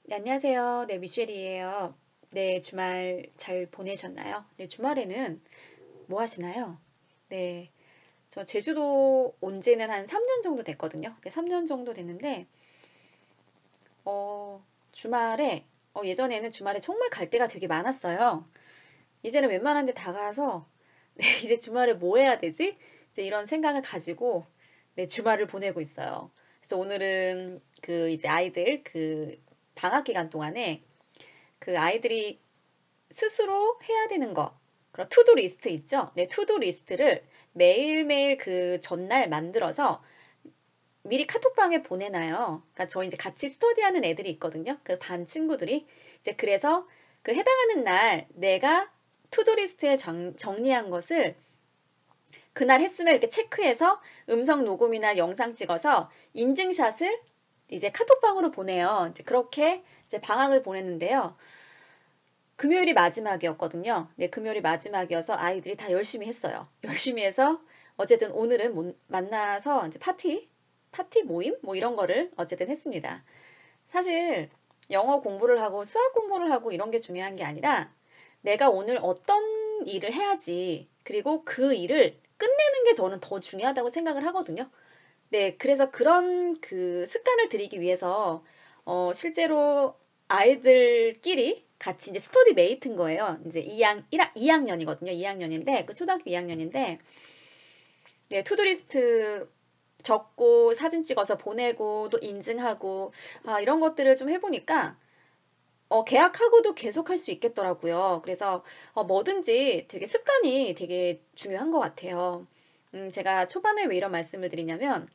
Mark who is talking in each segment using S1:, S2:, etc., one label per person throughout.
S1: 네, 안녕하세요. 네, 미셸이에요. 네, 주말 잘 보내셨나요? 네, 주말에는 뭐 하시나요? 네, 저 제주도 온 지는 한 3년 정도 됐거든요. 네, 3년 정도 됐는데, 어, 주말에, 예전에는 주말에 정말 갈 데가 되게 많았어요. 이제는 웬만한 데 다 가서, 네, 이제 주말에 뭐 해야 되지? 이제 이런 생각을 가지고, 네, 주말을 보내고 있어요. 그래서 오늘은 이제 아이들 방학 기간 동안에 그 아이들이 스스로 해야 되는 거, 그런 투두 리스트 있죠? 네, 투두 리스트를 매일매일 그 전날 만들어서 미리 카톡방에 보내놔요. 그러니까 저희 이제 같이 스터디하는 애들이 있거든요. 그 반 친구들이. 이제 그래서 그 해당하는 날 내가 투두 리스트에 정리한 것을 그날 했으면 이렇게 체크해서 음성 녹음이나 영상 찍어서 인증샷을 이제 카톡방으로 보내요. 이제 그렇게 이제 방학을 보냈는데요. 금요일이 마지막이었거든요. 네, 금요일이 마지막이어서 아이들이 다 열심히 했어요. 열심히 해서 어쨌든 오늘은 만나서 이제 파티 모임? 뭐 이런 거를 어쨌든 했습니다. 사실 영어 공부를 하고 수학 공부를 하고 이런 게 중요한 게 아니라 내가 오늘 어떤 일을 해야지 그리고 그 일을 끝내는 게 저는 더 중요하다고 생각을 하거든요. 네, 그래서 그런 그 습관을 들이기 위해서 실제로 아이들끼리 같이 이제 스터디 메이트인 거예요. 이제 2학년이거든요. 2학년인데 그 초등학교 2학년인데 네, 투두리스트 적고 사진 찍어서 보내고 또 인증하고 이런 것들을 좀 해보니까 계약하고도 계속 할 수 있겠더라고요. 그래서 뭐든지 되게 습관이 되게 중요한 것 같아요. 제가 초반에 왜 이런 말씀을 드리냐면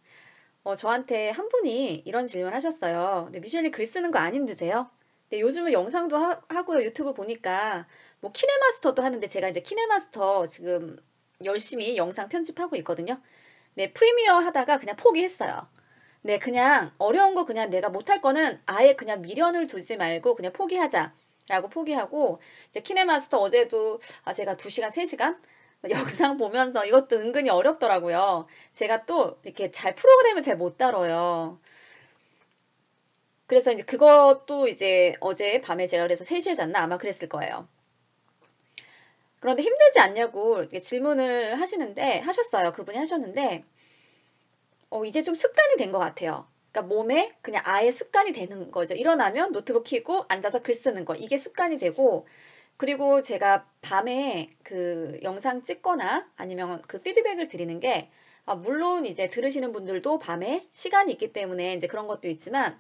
S1: 저한테 한 분이 이런 질문을 하셨어요. 네, 미셸님 글 쓰는 거 안 힘드세요? 네, 요즘은 영상도 하고요. 유튜브 보니까 뭐 키네마스터도 하는데 제가 이제 키네마스터 지금 열심히 영상 편집하고 있거든요. 네, 프리미어 하다가 그냥 포기했어요. 네, 그냥 어려운 거 그냥 내가 못할 거는 아예 그냥 미련을 두지 말고 그냥 포기하자. 라고 포기하고 이제 키네마스터 어제도 제가 2시간, 3시간 영상 보면서 이것도 은근히 어렵더라고요. 제가 또 이렇게 프로그램을 잘 못 다뤄요. 그래서 이제 그것도 이제 어제 밤에 제가 그래서 3시에 잤나 아마 그랬을 거예요. 그런데 힘들지 않냐고 이렇게 질문을 하셨어요. 그분이 하셨는데 이제 좀 습관이 된 것 같아요. 그러니까 몸에 그냥 아예 습관이 되는 거죠. 일어나면 노트북 켜고 앉아서 글 쓰는 거. 이게 습관이 되고, 그리고 제가 밤에 그 영상 찍거나 아니면 그 피드백을 드리는 게, 물론 이제 들으시는 분들도 밤에 시간이 있기 때문에 이제 그런 것도 있지만,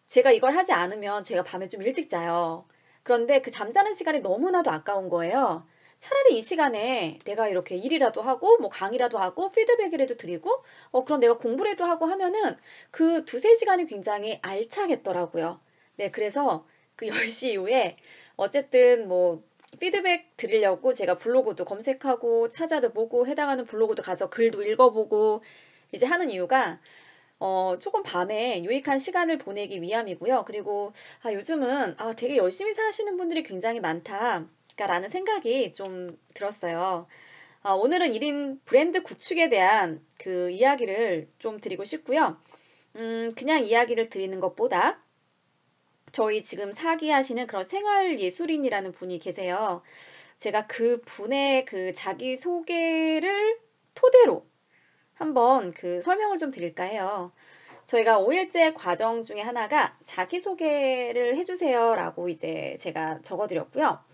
S1: 제가 이걸 하지 않으면 제가 밤에 좀 일찍 자요. 그런데 그 잠자는 시간이 너무나도 아까운 거예요. 차라리 이 시간에 내가 이렇게 일이라도 하고, 뭐 강의라도 하고, 피드백이라도 드리고, 그럼 내가 공부라도 하고 하면은 그 두세 시간이 굉장히 알차겠더라고요. 네, 그래서 그 10시 이후에 어쨌든 뭐 피드백 드리려고 제가 블로그도 검색하고 찾아도 보고 해당하는 블로그도 가서 글도 읽어보고 이제 하는 이유가 조금 밤에 유익한 시간을 보내기 위함이고요. 그리고 요즘은 되게 열심히 사시는 분들이 굉장히 많다. 라는 생각이 좀 들었어요. 오늘은 1인 브랜드 구축에 대한 그 이야기를 좀 드리고 싶고요. 그냥 이야기를 드리는 것보다 저희 지금 사기하시는 그런 생활예술인이라는 분이 계세요. 제가 그 분의 그 자기소개를 토대로 한번 그 설명을 좀 드릴까 해요. 저희가 5일째 과정 중에 하나가 자기소개를 해주세요라고 이제 제가 적어드렸고요.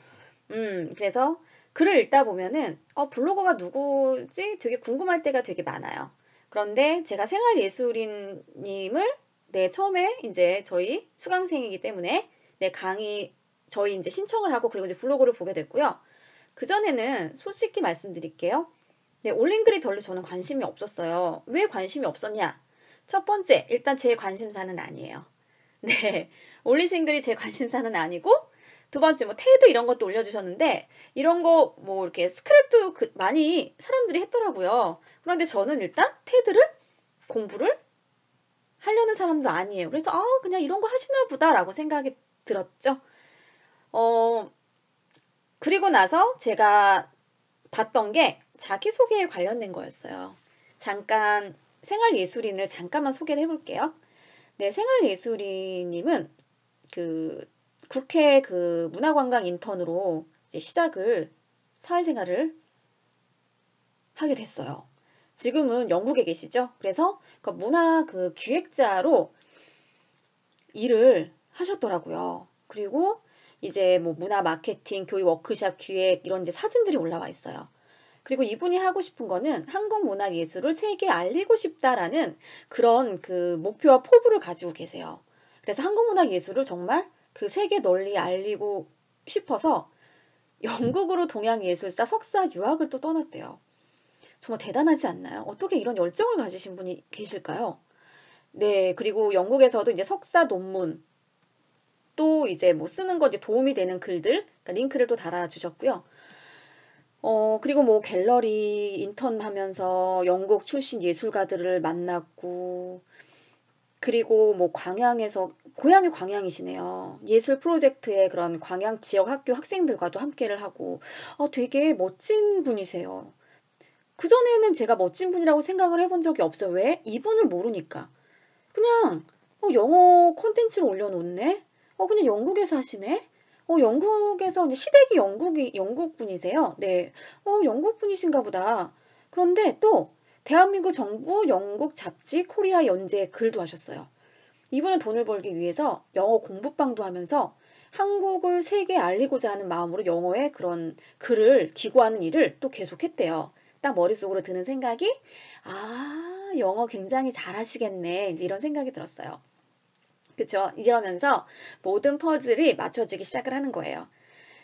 S1: 그래서 글을 읽다 보면은, 블로거가 누구지? 되게 궁금할 때가 되게 많아요. 그런데 제가 생활예술인님을, 네, 처음에 이제 저희 수강생이기 때문에, 네, 저희 이제 신청을 하고 그리고 이제 블로그를 보게 됐고요. 그전에는 솔직히 말씀드릴게요. 네, 올린 글이 별로 저는 관심이 없었어요. 왜 관심이 없었냐? 첫 번째, 일단 제 관심사는 아니에요. 네, 올리신 글이 제 관심사는 아니고, 두 번째, 뭐, 테드 이런 것도 올려주셨는데, 이런 거, 뭐, 이렇게 스크랩도 많이 사람들이 했더라고요. 그런데 저는 일단 테드를 공부를 하려는 사람도 아니에요. 그래서, 그냥 이런 거 하시나 보다라고 생각이 들었죠. 어, 그리고 나서 제가 봤던 게 자기소개에 관련된 거였어요. 잠깐, 생활예술인을 잠깐만 소개를 해볼게요. 네, 생활예술인님은 그 국회 그 문화관광 인턴으로 이제 시작을 사회생활을 하게 됐어요. 지금은 영국에 계시죠? 그래서 그 문화 그 기획자로 일을 하셨더라고요. 그리고 이제 뭐 문화 마케팅, 교육 워크샵 기획 이런 이제 사진들이 올라와 있어요. 그리고 이분이 하고 싶은 거는 한국 문화 예술을 세계에 알리고 싶다라는 그런 그 목표와 포부를 가지고 계세요. 그래서 한국 문화 예술을 정말 그 세계 널리 알리고 싶어서 영국으로 동양예술사 석사 유학을 또 떠났대요. 정말 대단하지 않나요? 어떻게 이런 열정을 가지신 분이 계실까요? 네, 그리고 영국에서도 이제 석사 논문 또 이제 뭐 쓰는 거 이제 도움이 되는 글들, 그러니까 링크를 또 달아주셨고요. 그리고 뭐 갤러리 인턴 하면서 영국 출신 예술가들을 만났고, 그리고 뭐 광양에서, 고향이 광양이시네요. 예술 프로젝트의 그런 광양 지역 학교 학생들과도 함께를 하고, 되게 멋진 분이세요. 그전에는 제가 멋진 분이라고 생각을 해본 적이 없어요. 왜? 이분을 모르니까. 그냥 영어 콘텐츠를 올려놓네? 그냥 영국에 사시네? 영국에서 이제 시댁이 영국 분이세요. 네. 영국 분이신가 보다. 그런데 또 대한민국 정부 영국 잡지 코리아 연재에 글도 하셨어요. 이분은 돈을 벌기 위해서 영어 공부방도 하면서 한국을 세계에 알리고자 하는 마음으로 영어에 그런 글을 기고하는 일을 또 계속했대요. 딱 머릿속으로 드는 생각이 영어 굉장히 잘하시겠네. 이제 이런 생각이 들었어요. 그쵸? 이러면서 모든 퍼즐이 맞춰지기 시작을 하는 거예요.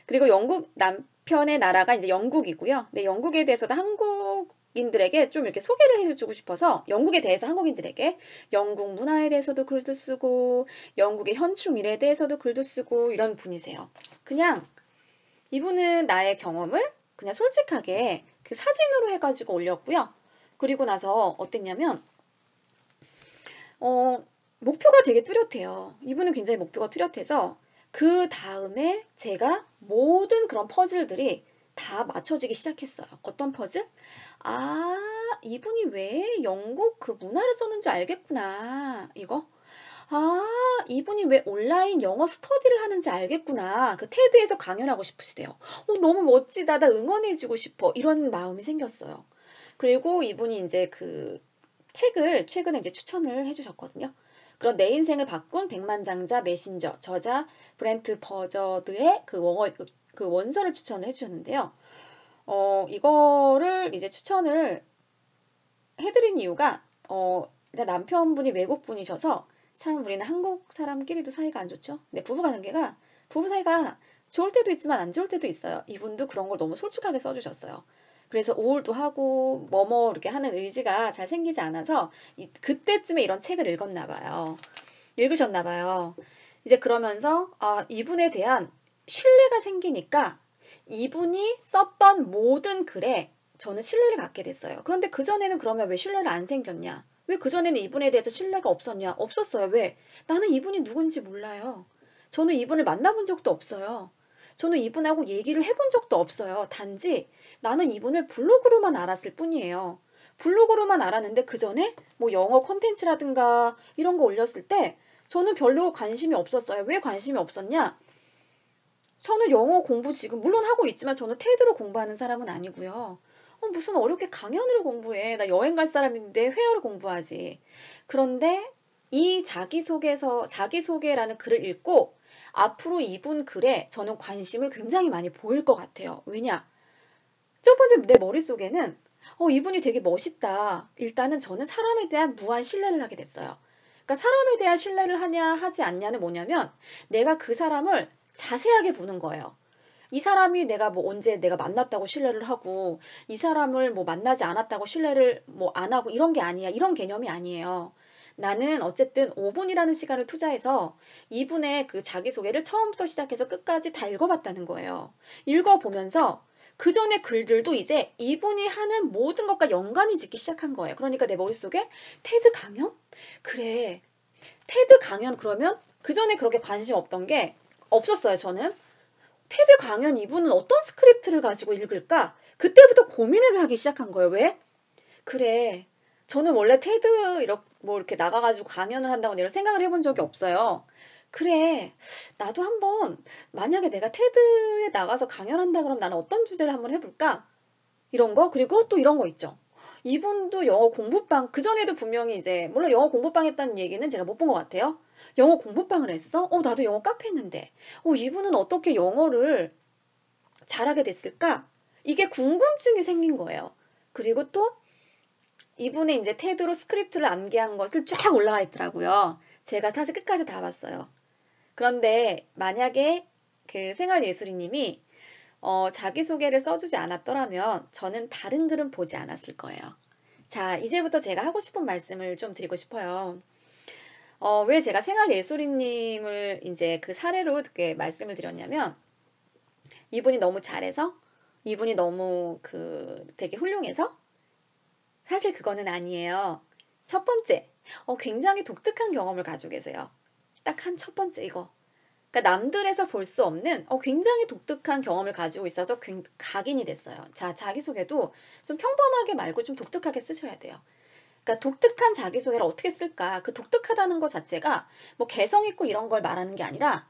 S1: 그리고 영국 남편의 나라가 이제 영국이고요. 네, 영국에 대해서도 한국인들에게 좀 이렇게 소개를 해주고 싶어서 영국에 대해서 한국인들에게 영국 문화에 대해서도 글도 쓰고 영국의 현충 일에 대해서도 글도 쓰고 이런 분이세요. 그냥 이분은 나의 경험을 그냥 솔직하게 그 사진으로 해가지고 올렸고요. 그리고 나서 어땠냐면 목표가 되게 뚜렷해요. 이분은 굉장히 목표가 뚜렷해서 그 다음에 제가 모든 그런 퍼즐들이 다 맞춰지기 시작했어요. 어떤 퍼즐? 이분이 왜 영국 그 문화를 썼는지 알겠구나. 이거? 이분이 왜 온라인 영어 스터디를 하는지 알겠구나. 그 테드에서 강연하고 싶으시대요. 너무 멋지다. 나 응원해주고 싶어. 이런 마음이 생겼어요. 그리고 이분이 이제 그 책을 최근에 이제 추천을 해주셨거든요. 그런 내 인생을 바꾼 백만장자 메신저 저자 브렌트 버저드의 그 원서를 추천을 해주셨는데요. 이거를 이제 추천을 해드린 이유가 일단 남편분이 외국분이셔서 참 우리는 한국 사람끼리도 사이가 안 좋죠. 네, 부부 사이가 좋을 때도 있지만 안 좋을 때도 있어요. 이분도 그런 걸 너무 솔직하게 써주셨어요. 그래서 우울도 하고 뭐뭐 이렇게 하는 의지가 잘 생기지 않아서 그때쯤에 이런 책을 읽었나 봐요. 읽으셨나 봐요. 이제 그러면서 이분에 대한 신뢰가 생기니까 이분이 썼던 모든 글에 저는 신뢰를 갖게 됐어요. 그런데 그전에는 그러면 왜 신뢰를 안 생겼냐? 왜 그전에는 이분에 대해서 신뢰가 없었냐? 없었어요. 왜? 나는 이분이 누군지 몰라요. 저는 이분을 만나본 적도 없어요. 저는 이분하고 얘기를 해본 적도 없어요. 단지 나는 이분을 블로그로만 알았을 뿐이에요. 블로그로만 알았는데 그 전에 뭐 영어 콘텐츠라든가 이런 거 올렸을 때 저는 별로 관심이 없었어요. 왜 관심이 없었냐? 저는 영어 공부 지금 물론 하고 있지만 저는 테드로 공부하는 사람은 아니고요. 무슨 어렵게 강연을 공부해. 나 여행 갈 사람인데 회화를 공부하지. 그런데 이 자기소개라는 글을 읽고 앞으로 이분 글에 저는 관심을 굉장히 많이 보일 것 같아요. 왜냐? 첫 번째 내 머릿속에는 이분이 되게 멋있다. 일단은 저는 사람에 대한 무한 신뢰를 하게 됐어요. 그러니까 사람에 대한 신뢰를 하냐 하지 않냐는 뭐냐면 내가 그 사람을 자세하게 보는 거예요. 이 사람이 내가 뭐 언제 내가 만났다고 신뢰를 하고 이 사람을 뭐 만나지 않았다고 신뢰를 뭐 안 하고 이런 게 아니야. 이런 개념이 아니에요. 나는 어쨌든 5분이라는 시간을 투자해서 이분의 그 자기소개를 처음부터 시작해서 끝까지 다 읽어봤다는 거예요. 읽어보면서 그 전에 글들도 이제 이분이 하는 모든 것과 연관이 짓기 시작한 거예요. 그러니까 내 머릿속에 테드 강연? 그래. 테드 강연 그러면 그 전에 그렇게 관심 없던 게 없었어요, 저는. 테드 강연 이분은 어떤 스크립트를 가지고 읽을까? 그때부터 고민을 하기 시작한 거예요. 왜? 그래. 저는 원래 테드 뭐 이렇게 나가가지고 강연을 한다고 내가 생각을 해본 적이 없어요. 그래, 나도 한번 만약에 내가 테드에 나가서 강연한다 그러면 나는 어떤 주제를 한번 해볼까? 이런 거. 그리고 또 이런 거 있죠. 이분도 영어 공부방, 그전에도 분명히 이제, 물론 영어 공부방 했다는 얘기는 제가 못 본 것 같아요. 영어 공부방을 했어? 나도 영어 카페 했는데. 이분은 어떻게 영어를 잘하게 됐을까? 이게 궁금증이 생긴 거예요. 그리고 또 이분의 이제 테드로 스크립트를 암기한 것을 쫙 올라와 있더라고요. 제가 사실 끝까지 다 봤어요. 그런데 만약에 그 생활예술이님이 자기소개를 써주지 않았더라면 저는 다른 글은 보지 않았을 거예요. 자, 이제부터 제가 하고 싶은 말씀을 좀 드리고 싶어요. 왜 제가 생활예술이님을 이제 그 사례로 이렇게 말씀을 드렸냐면, 이분이 너무 잘해서, 이분이 너무 되게 훌륭해서, 사실 그거는 아니에요. 첫 번째, 굉장히 독특한 경험을 가지고 계세요. 딱 한 첫 번째 이거. 그러니까 남들에서 볼 수 없는 굉장히 독특한 경험을 가지고 있어서 각인이 됐어요. 자, 자기소개도 좀 평범하게 말고 좀 독특하게 쓰셔야 돼요. 그러니까 독특한 자기소개를 어떻게 쓸까? 그 독특하다는 것 자체가 뭐 개성 있고 이런 걸 말하는 게 아니라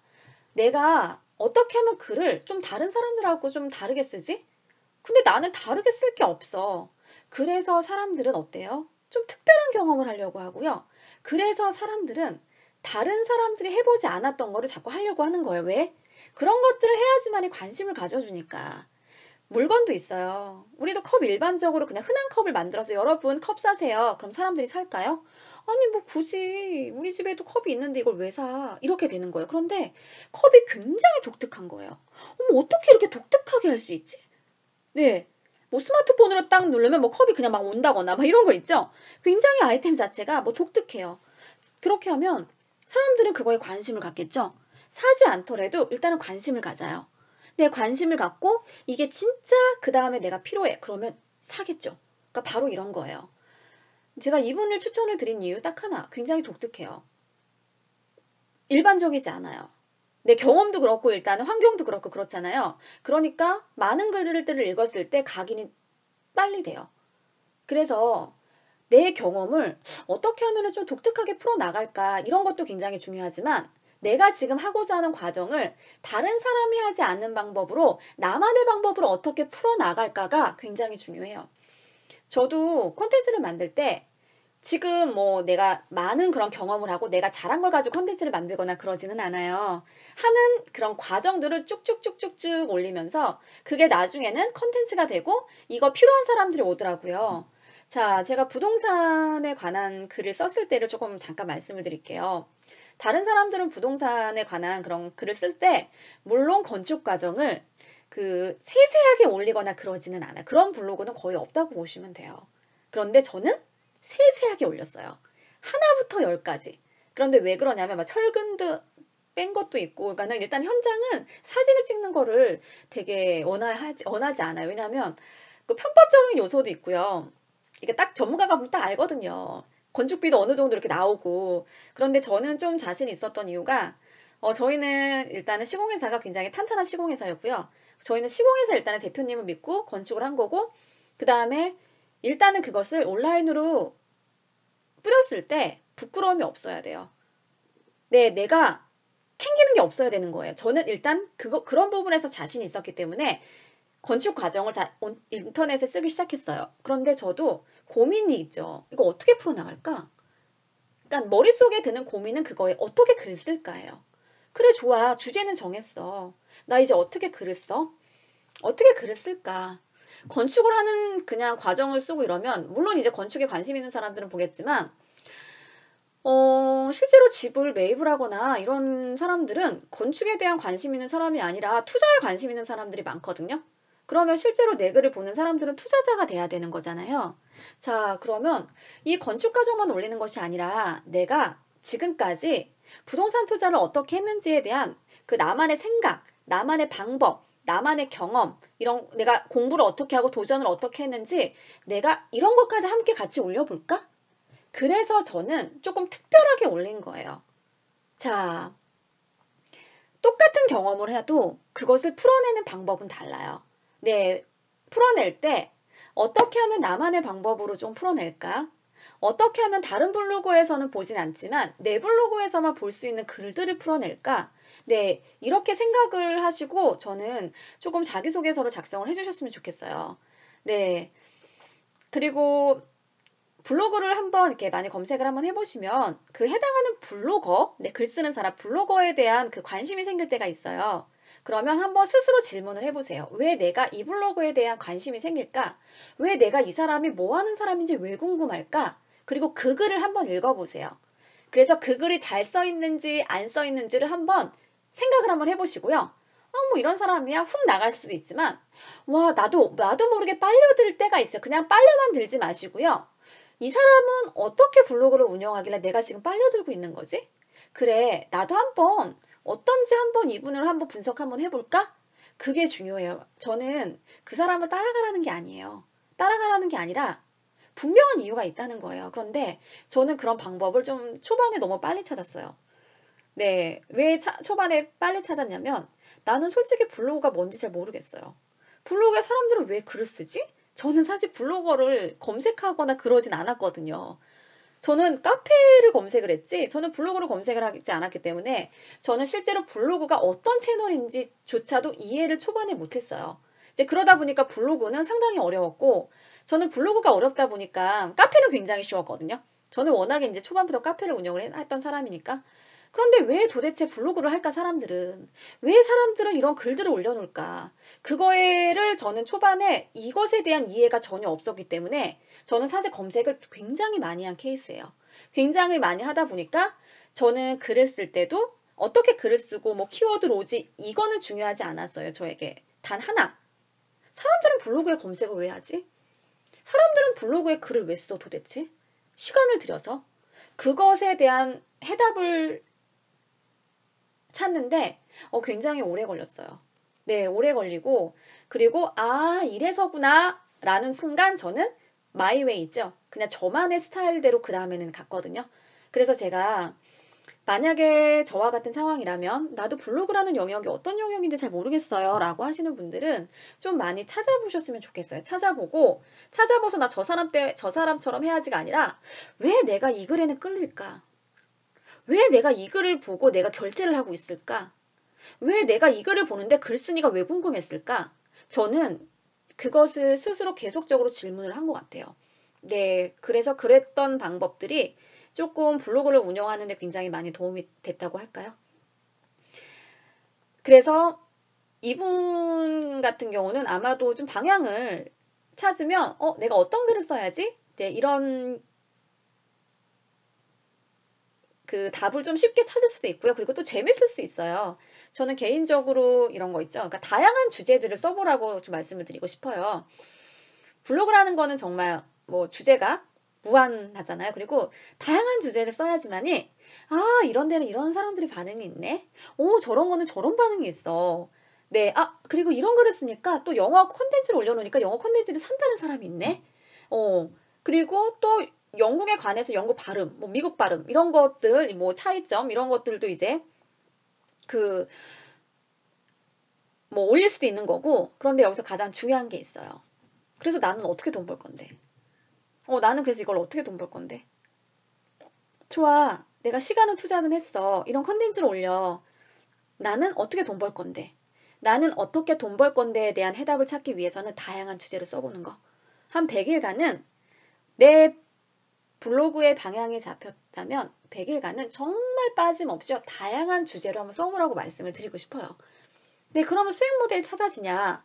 S1: 내가 어떻게 하면 글을 좀 다른 사람들하고 좀 다르게 쓰지? 근데 나는 다르게 쓸 게 없어. 그래서 사람들은 어때요? 좀 특별한 경험을 하려고 하고요. 그래서 사람들은 다른 사람들이 해보지 않았던 거를 자꾸 하려고 하는 거예요. 왜? 그런 것들을 해야지만이 관심을 가져주니까. 물건도 있어요. 우리도 컵 일반적으로 그냥 흔한 컵을 만들어서 여러분 컵 사세요. 그럼 사람들이 살까요? 아니 뭐 굳이 우리 집에도 컵이 있는데 이걸 왜 사? 이렇게 되는 거예요. 그런데 컵이 굉장히 독특한 거예요. 어머 어떻게 이렇게 독특하게 할 수 있지? 네. 뭐 스마트폰으로 딱 누르면 뭐 컵이 그냥 막 온다거나 막 이런 거 있죠? 굉장히 아이템 자체가 뭐 독특해요. 그렇게 하면 사람들은 그거에 관심을 갖겠죠? 사지 않더라도 일단은 관심을 가져요. 내 관심을 갖고 이게 진짜 그 다음에 내가 필요해. 그러면 사겠죠. 그러니까 바로 이런 거예요. 제가 이분을 추천을 드린 이유 딱 하나. 굉장히 독특해요. 일반적이지 않아요. 내 경험도 그렇고 일단은 환경도 그렇고 그렇잖아요. 그러니까 많은 글들을 읽었을 때 각인이 빨리 돼요. 그래서 내 경험을 어떻게 하면 좀 독특하게 풀어나갈까 이런 것도 굉장히 중요하지만 내가 지금 하고자 하는 과정을 다른 사람이 하지 않는 방법으로 나만의 방법으로 어떻게 풀어나갈까가 굉장히 중요해요. 저도 콘텐츠를 만들 때 지금 뭐 내가 많은 그런 경험을 하고 내가 잘한 걸 가지고 콘텐츠를 만들거나 그러지는 않아요. 하는 그런 과정들을 쭉쭉쭉쭉쭉 올리면서 그게 나중에는 콘텐츠가 되고 이거 필요한 사람들이 오더라고요. 자, 제가 부동산에 관한 글을 썼을 때를 조금 잠깐 말씀을 드릴게요. 다른 사람들은 부동산에 관한 그런 글을 쓸 때 물론 건축 과정을 세세하게 올리거나 그러지는 않아요. 그런 블로그는 거의 없다고 보시면 돼요. 그런데 저는 세세하게 올렸어요. 하나부터 열까지. 그런데 왜 그러냐면 막 철근도 뺀 것도 있고, 그러니까 일단 현장은 사진을 찍는 거를 되게 원하지 않아요. 왜냐하면 그 편파적인 요소도 있고요. 이게 딱 전문가가 보면 딱 알거든요. 건축비도 어느 정도 이렇게 나오고. 그런데 저는 좀 자신 있었던 이유가 저희는 일단은 시공회사가 굉장히 탄탄한 시공회사였고요. 저희는 시공회사 일단은 대표님을 믿고 건축을 한 거고, 그 다음에 일단은 그것을 온라인으로 뿌렸을 때 부끄러움이 없어야 돼요. 네, 내가 캥기는 게 없어야 되는 거예요. 저는 일단 그런 부분에서 자신이 있었기 때문에 건축 과정을 다 인터넷에 쓰기 시작했어요. 그런데 저도 고민이 있죠. 이거 어떻게 풀어나갈까? 그러니까 머릿속에 드는 고민은 그거에 어떻게 글을 쓸까예요. 그래, 좋아. 주제는 정했어. 나 이제 어떻게 글을 써? 어떻게 글을 쓸까? 건축을 하는 그냥 과정을 쓰고 이러면 물론 이제 건축에 관심 있는 사람들은 보겠지만 실제로 집을 매입을 하거나 이런 사람들은 건축에 대한 관심 있는 사람이 아니라 투자에 관심 있는 사람들이 많거든요. 그러면 실제로 내 글을 보는 사람들은 투자자가 돼야 되는 거잖아요. 자, 그러면 이 건축 과정만 올리는 것이 아니라 내가 지금까지 부동산 투자를 어떻게 했는지에 대한 그 나만의 생각, 나만의 방법, 나만의 경험, 이런 내가 공부를 어떻게 하고 도전을 어떻게 했는지 내가 이런 것까지 함께 같이 올려볼까? 그래서 저는 조금 특별하게 올린 거예요. 자, 똑같은 경험을 해도 그것을 풀어내는 방법은 달라요. 네, 풀어낼 때 어떻게 하면 나만의 방법으로 좀 풀어낼까? 어떻게 하면 다른 블로그에서는 보진 않지만 내 블로그에서만 볼 수 있는 글들을 풀어낼까? 네, 이렇게 생각을 하시고 저는 조금 자기소개서를 작성을 해주셨으면 좋겠어요. 네, 그리고 블로그를 한번 이렇게 많이 검색을 한번 해보시면 그 해당하는 블로거, 네, 글 쓰는 사람 블로거에 대한 그 관심이 생길 때가 있어요. 그러면 한번 스스로 질문을 해보세요. 왜 내가 이 블로그에 대한 관심이 생길까? 왜 내가 이 사람이 뭐 하는 사람인지 왜 궁금할까? 그리고 그 글을 한번 읽어보세요. 그래서 그 글이 잘 써 있는지 안 써 있는지를 한번 생각을 한번 해보시고요. 뭐 이런 사람이야 훅 나갈 수도 있지만 와 나도 모르게 빨려들 때가 있어요. 그냥 빨려만 들지 마시고요. 이 사람은 어떻게 블로그를 운영하길래 내가 지금 빨려들고 있는 거지? 그래, 나도 한번 어떤지 한번 이분을 한번 분석 한번 해볼까? 그게 중요해요. 저는 그 사람을 따라가라는 게 아니에요. 따라가라는 게 아니라 분명한 이유가 있다는 거예요. 그런데 저는 그런 방법을 좀 초반에 너무 빨리 찾았어요. 네, 왜 초반에 빨리 찾았냐면 나는 솔직히 블로그가 뭔지 잘 모르겠어요. 블로그에 사람들은 왜 글을 쓰지? 저는 사실 블로거를 검색하거나 그러진 않았거든요. 저는 카페를 검색을 했지, 저는 블로그를 검색을 하지 않았기 때문에 저는 실제로 블로그가 어떤 채널인지조차도 이해를 초반에 못했어요. 이제 그러다 보니까 블로그는 상당히 어려웠고, 저는 블로그가 어렵다 보니까 카페는 굉장히 쉬웠거든요. 저는 워낙에 이제 초반부터 카페를 운영을 했던 사람이니까. 그런데 왜 도대체 블로그를 할까, 사람들은? 왜 사람들은 이런 글들을 올려놓을까? 그거를 저는 초반에 이것에 대한 이해가 전혀 없었기 때문에 저는 사실 검색을 굉장히 많이 한 케이스예요. 굉장히 많이 하다 보니까 저는 글을 쓸 때도 어떻게 글을 쓰고 뭐 키워드로 오지 이거는 중요하지 않았어요. 저에게. 단 하나. 사람들은 블로그에 검색을 왜 하지? 사람들은 블로그에 글을 왜 써 도대체? 시간을 들여서. 그것에 대한 해답을 찾는데 굉장히 오래 걸렸어요. 네, 오래 걸리고 그리고 이래서구나 라는 순간 저는 마이웨이 있죠. 그냥 저만의 스타일대로 그 다음에는 갔거든요. 그래서 제가 만약에 저와 같은 상황이라면 나도 블로그라는 영역이 어떤 영역인지 잘 모르겠어요 라고 하시는 분들은 좀 많이 찾아보셨으면 좋겠어요. 찾아보서 나 저 사람처럼 해야지가 아니라 왜 내가 이 글에는 끌릴까? 왜 내가 이 글을 보고 내가 결제를 하고 있을까? 왜 내가 이 글을 보는데 글쓴이가 왜 궁금했을까? 저는 그것을 스스로 계속적으로 질문을 한 것 같아요. 네, 그래서 그랬던 방법들이 조금 블로그를 운영하는 데 굉장히 많이 도움이 됐다고 할까요? 그래서 이분 같은 경우는 아마도 좀 방향을 찾으면 내가 어떤 글을 써야지? 네, 이런 그 답을 좀 쉽게 찾을 수도 있고요. 그리고 또 재밌을 수 있어요. 저는 개인적으로 이런 거 있죠. 그러니까 다양한 주제들을 써보라고 좀 말씀을 드리고 싶어요. 블로그라는 거는 정말 뭐 주제가 무한하잖아요. 그리고 다양한 주제를 써야지만이 이런 데는 이런 사람들이 반응이 있네. 저런 거는 저런 반응이 있어. 네, 그리고 이런 글을 쓰니까 또 영어 콘텐츠를 올려놓으니까 영어 콘텐츠를 산다는 사람이 있네. 그리고 또 영국에 관해서 영국 발음, 뭐 미국 발음 이런 것들, 뭐 차이점 이런 것들도 이제 그 뭐 올릴 수도 있는 거고. 그런데 여기서 가장 중요한 게 있어요. 그래서 나는 어떻게 돈 벌 건데? 나는 그래서 이걸 어떻게 돈 벌 건데? 좋아. 내가 시간을 투자는 했어. 이런 컨텐츠를 올려. 나는 어떻게 돈 벌 건데? 나는 어떻게 돈 벌 건데에 대한 해답을 찾기 위해서는 다양한 주제를 써보는 거. 한 100일간은 내 블로그의 방향이 잡혔다면 100일간은 정말 빠짐없이 다양한 주제로 한번 써보라고 말씀을 드리고 싶어요. 네, 그러면 수익 모델이 찾아지냐?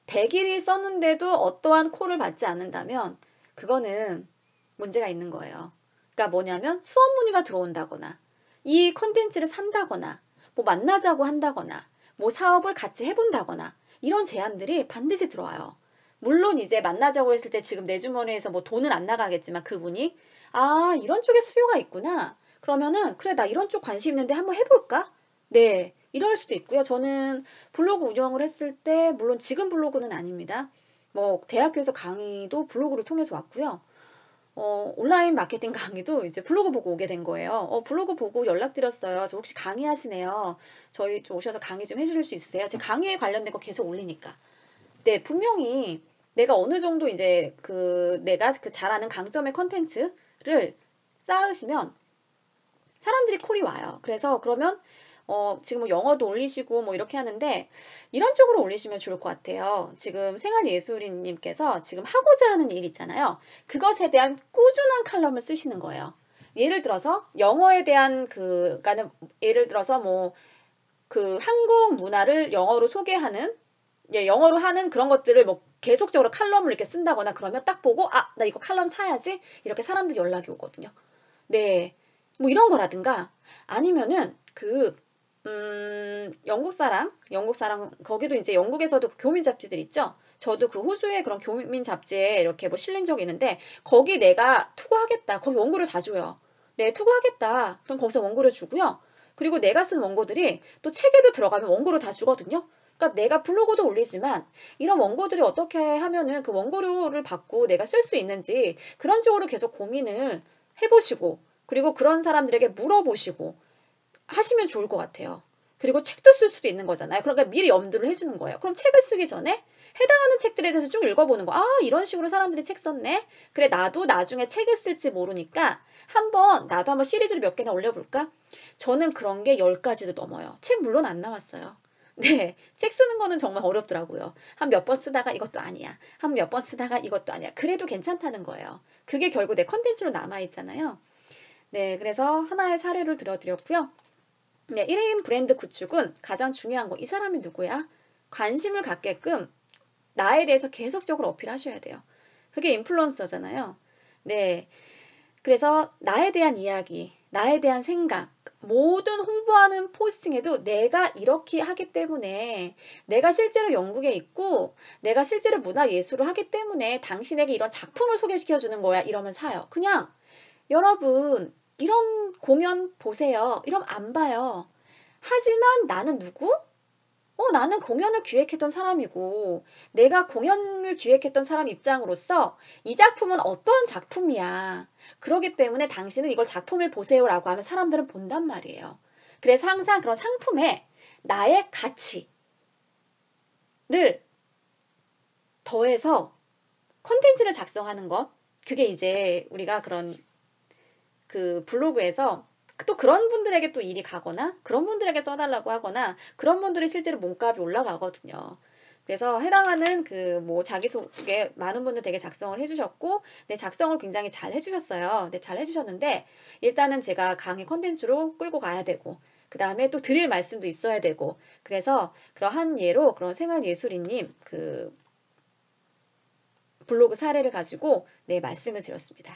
S1: 100일이 썼는데도 어떠한 콜을 받지 않는다면 그거는 문제가 있는 거예요. 그러니까 뭐냐면 수업 문의가 들어온다거나 이 컨텐츠를 산다거나 뭐 만나자고 한다거나 뭐 사업을 같이 해본다거나 이런 제안들이 반드시 들어와요. 물론 이제 만나자고 했을 때 지금 내 주머니에서 뭐 돈은 안 나가겠지만 그분이 이런 쪽에 수요가 있구나. 그러면은 그래 나 이런 쪽 관심 있는데 한번 해볼까? 네, 이럴 수도 있고요. 저는 블로그 운영을 했을 때 물론 지금 블로그는 아닙니다. 뭐 대학교에서 강의도 블로그를 통해서 왔고요. 온라인 마케팅 강의도 이제 블로그 보고 오게 된 거예요. 블로그 보고 연락드렸어요. 저 혹시 강의하시네요. 저희 좀 오셔서 강의 좀 해주실 수 있으세요? 제 강의에 관련된 거 계속 올리니까. 네, 분명히 내가 어느 정도 이제 내가 그 잘하는 강점의 컨텐츠, 를 쌓으시면 사람들이 콜이 와요. 그래서 그러면 지금 뭐 영어도 올리시고 뭐 이렇게 하는데 이런 쪽으로 올리시면 좋을 것 같아요. 지금 생활예술인님께서 지금 하고자 하는 일 있잖아요. 그것에 대한 꾸준한 칼럼을 쓰시는 거예요. 예를 들어서 영어에 대한 그러니까는 예를 들어서 뭐 그 한국 문화를 영어로 소개하는 영어로 하는 그런 것들을 뭐 계속적으로 칼럼을 이렇게 쓴다거나 그러면 딱 보고 아, 나 이거 칼럼 사야지 이렇게 사람들이 연락이 오거든요. 네. 뭐 이런 거라든가 아니면은 영국 사랑 거기도 이제 영국에서도 교민 잡지들 있죠. 저도 그 호주의 그런 교민 잡지에 이렇게 뭐 실린 적이 있는데 거기 내가 투고하겠다. 거기 원고를 다 줘요. 네, 투고하겠다. 그럼 거기서 원고를 주고요. 그리고 내가 쓴 원고들이 또 책에도 들어가면 원고를 다 주거든요. 그러니까 내가 블로그도 올리지만 이런 원고들이 어떻게 하면은 그 원고료를 받고 내가 쓸 수 있는지 그런 쪽으로 계속 고민을 해보시고 그리고 그런 사람들에게 물어보시고 하시면 좋을 것 같아요. 그리고 책도 쓸 수도 있는 거잖아요. 그러니까 미리 염두를 해주는 거예요. 그럼 책을 쓰기 전에 해당하는 책들에 대해서 쭉 읽어보는 거. 아, 이런 식으로 사람들이 책 썼네. 그래, 나도 나중에 책을 쓸지 모르니까 나도 한번 시리즈를 몇 개나 올려볼까? 저는 그런 게 10가지도 넘어요. 책 물론 안 나왔어요. 네, 책 쓰는 거는 정말 어렵더라고요. 한 몇 번 쓰다가 이것도 아니야. 한 몇 번 쓰다가 이것도 아니야. 그래도 괜찮다는 거예요. 그게 결국 내 컨텐츠로 남아있잖아요. 네, 그래서 하나의 사례를 들어드렸고요. 네, 1인 브랜드 구축은 가장 중요한 거. 이 사람이 누구야? 관심을 갖게끔 나에 대해서 계속적으로 어필하셔야 돼요. 그게 인플루언서잖아요. 네, 그래서 나에 대한 이야기, 나에 대한 생각, 모든 홍보하는 포스팅에도 내가 이렇게 하기 때문에 내가 실제로 영국에 있고 내가 실제로 문화예술을 하기 때문에 당신에게 이런 작품을 소개시켜 주는 거야. 이러면 사요. 그냥 여러분, 이런 공연 보세요. 이러면 안 봐요. 하지만 나는 누구? 나는 공연을 기획했던 사람이고, 내가 공연을 기획했던 사람 입장으로서 이 작품은 어떤 작품이야. 그러기 때문에 당신은 이걸 작품을 보세요라고 하면 사람들은 본단 말이에요. 그래서 항상 그런 상품에 나의 가치를 더해서 컨텐츠를 작성하는 것. 그게 이제 우리가 그런 그 블로그에서 또 그런 분들에게 또 일이 가거나 그런 분들에게 써달라고 하거나 그런 분들이 실제로 몸값이 올라가거든요. 그래서 해당하는 그 뭐 자기소개 많은 분들 되게 작성을 해주셨고, 네, 작성을 굉장히 잘 해주셨어요. 네, 잘 해주셨는데 일단은 제가 강의 컨텐츠로 끌고 가야 되고, 그 다음에 또 드릴 말씀도 있어야 되고, 그래서 그러한 예로 그런 생활예술인님 그 블로그 사례를 가지고 네, 말씀을 드렸습니다.